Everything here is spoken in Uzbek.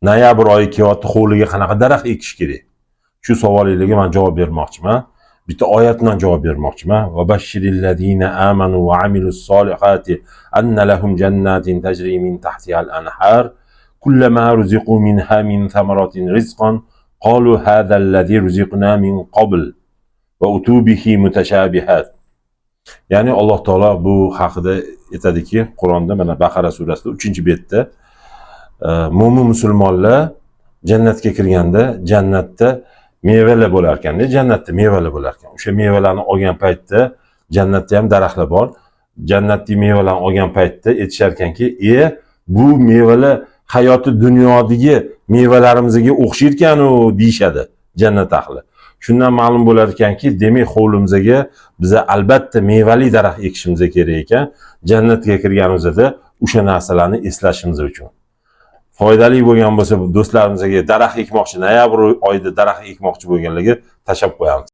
noyabr oyi kelyapti, hovliga qanaqa daraxt ekish kerak? Shu savolingizga men javob bermoqchiman. Bitta oyat bilan javob bermoqchiman. Va bashshirillazina amanu va amilus solihati anna lahum jannatin tajri min tahtiha al-anhar kullama ruziqu minha min thamaratin rizqan qalu hadha allazi ruziqna min qabl va utubihi mutashabihat. Ya'ni Alloh taolo bu haqida aytadiki, Qur'onda mana Baqara surasida 3-betda mo'min musulmonlar jannatga kirganda jannatda mevalar bo'lar ekan, jannatda mevalar bo'lar ekan. O'sha mevalarni olgan paytda jannatda ham daraxtlar bor. Jannatdagi mevalarni olgan paytda aytishar ekanki, bu mevalar hayoti dunyodagi mevalarimizga o'xshaydi ekan-u deyshadi jannat ahli. Shundan ma'lum bo'lar ekanki, demak hovlimizga biza albatta mevali daraxt ekishimiz kerak ekan, jannatga kirganimizda o'sha narsalarni eslashimiz uchun. Foydali bo'lgan bo'lsa, do'stlarimizga daraxt ekmoqchi, noyabr oyida daraxt ekmoqchi bo'lganlarga tashab qo'yamiz.